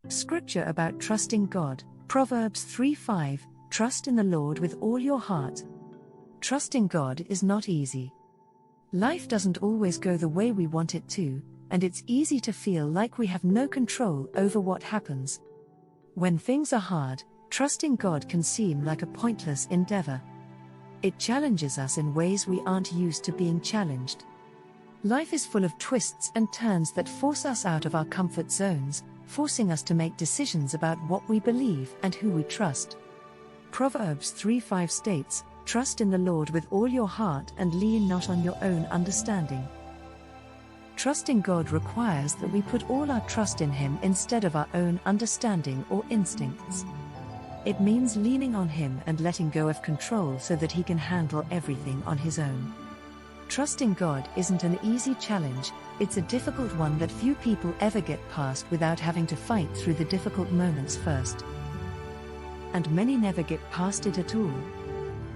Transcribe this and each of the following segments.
Scripture about trusting God, Proverbs 3:5, trust in the Lord with all your heart. Trusting God is not easy. Life doesn't always go the way we want it to, and it's easy to feel like we have no control over what happens. When things are hard, trusting God can seem like a pointless endeavor. It challenges us in ways we aren't used to being challenged. Life is full of twists and turns that force us out of our comfort zones, forcing us to make decisions about what we believe and who we trust. Proverbs 3:5 states, "Trust in the Lord with all your heart and lean not on your own understanding." Trusting God requires that we put all our trust in Him instead of our own understanding or instincts. It means leaning on Him and letting go of control so that He can handle everything on His own. Trusting God isn't an easy challenge, it's a difficult one that few people ever get past without having to fight through the difficult moments first. And many never get past it at all.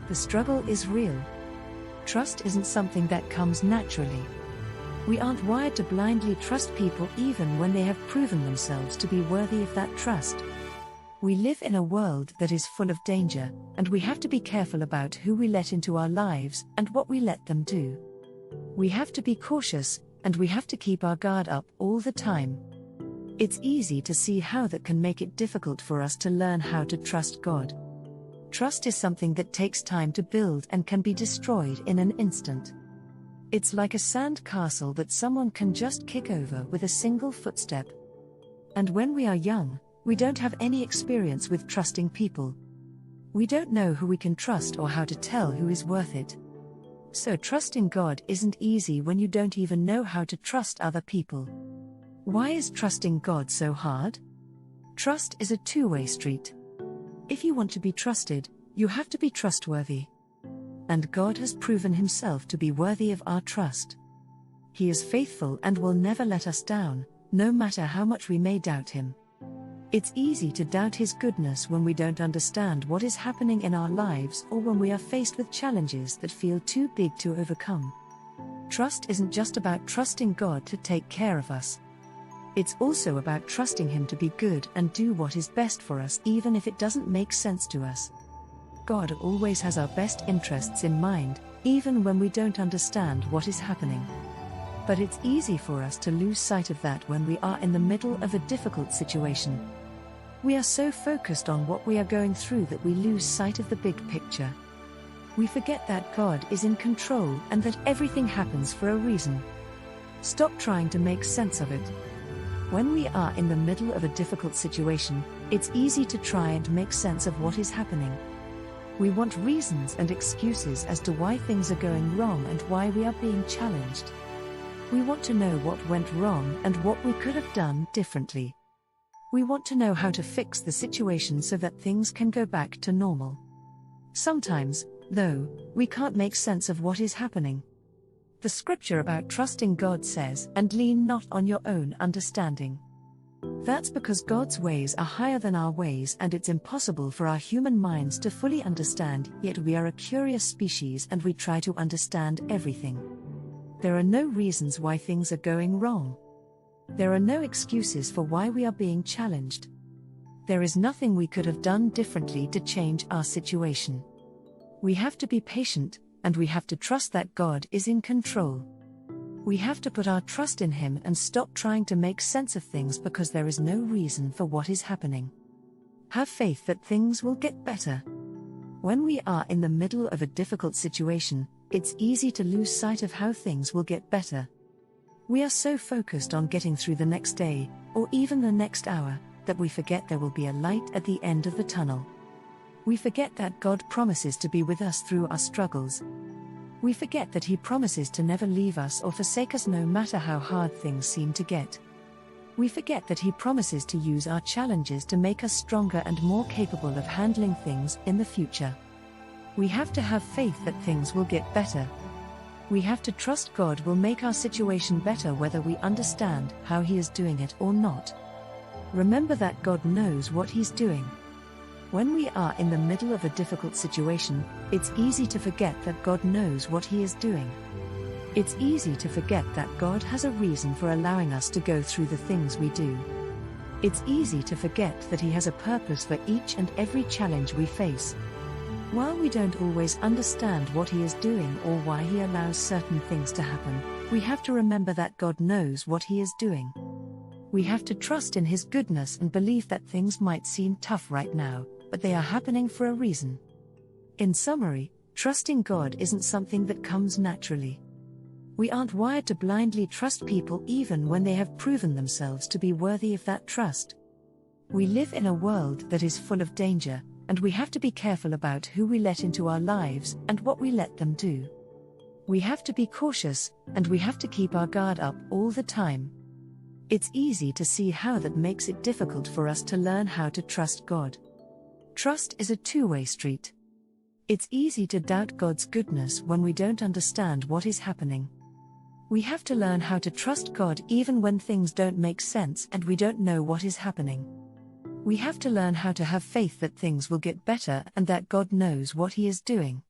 The struggle is real. Trust isn't something that comes naturally. We aren't wired to blindly trust people even when they have proven themselves to be worthy of that trust. We live in a world that is full of danger, and we have to be careful about who we let into our lives and what we let them do. We have to be cautious, and we have to keep our guard up all the time. It's easy to see how that can make it difficult for us to learn how to trust God. Trust is something that takes time to build and can be destroyed in an instant. It's like a sand castle that someone can just kick over with a single footstep. And when we are young, we don't have any experience with trusting people. We don't know who we can trust or how to tell who is worth it. So trusting God isn't easy when you don't even know how to trust other people. Why is trusting God so hard? Trust is a two-way street. If you want to be trusted, you have to be trustworthy. And God has proven Himself to be worthy of our trust. He is faithful and will never let us down, no matter how much we may doubt Him. It's easy to doubt His goodness when we don't understand what is happening in our lives or when we are faced with challenges that feel too big to overcome. Trust isn't just about trusting God to take care of us. It's also about trusting Him to be good and do what is best for us even if it doesn't make sense to us. God always has our best interests in mind, even when we don't understand what is happening. But it's easy for us to lose sight of that when we are in the middle of a difficult situation. We are so focused on what we are going through that we lose sight of the big picture. We forget that God is in control and that everything happens for a reason. Stop trying to make sense of it. When we are in the middle of a difficult situation, it's easy to try and make sense of what is happening. We want reasons and excuses as to why things are going wrong and why we are being challenged. We want to know what went wrong and what we could have done differently. We want to know how to fix the situation so that things can go back to normal. Sometimes, though, we can't make sense of what is happening. The scripture about trusting God says, "And lean not on your own understanding." That's because God's ways are higher than our ways and it's impossible for our human minds to fully understand, yet we are a curious species and we try to understand everything. There are no reasons why things are going wrong. There are no excuses for why we are being challenged. There is nothing we could have done differently to change our situation. We have to be patient, and we have to trust that God is in control. We have to put our trust in Him and stop trying to make sense of things because there is no reason for what is happening. Have faith that things will get better. When we are in the middle of a difficult situation, it's easy to lose sight of how things will get better. We are so focused on getting through the next day, or even the next hour, that we forget there will be a light at the end of the tunnel. We forget that God promises to be with us through our struggles. We forget that He promises to never leave us or forsake us no matter how hard things seem to get. We forget that He promises to use our challenges to make us stronger and more capable of handling things in the future. We have to have faith that things will get better. We have to trust God will make our situation better whether we understand how He is doing it or not. Remember that God knows what He's doing. When we are in the middle of a difficult situation, it's easy to forget that God knows what He is doing. It's easy to forget that God has a reason for allowing us to go through the things we do. It's easy to forget that He has a purpose for each and every challenge we face. While we don't always understand what He is doing or why He allows certain things to happen, we have to remember that God knows what He is doing. We have to trust in His goodness and believe that things might seem tough right now, but they are happening for a reason. In summary, trusting God isn't something that comes naturally. We aren't wired to blindly trust people even when they have proven themselves to be worthy of that trust. We live in a world that is full of danger, and we have to be careful about who we let into our lives and what we let them do. We have to be cautious, and we have to keep our guard up all the time. It's easy to see how that makes it difficult for us to learn how to trust God. Trust is a two-way street. It's easy to doubt God's goodness when we don't understand what is happening. We have to learn how to trust God even when things don't make sense and we don't know what is happening. We have to learn how to have faith that things will get better and that God knows what He is doing.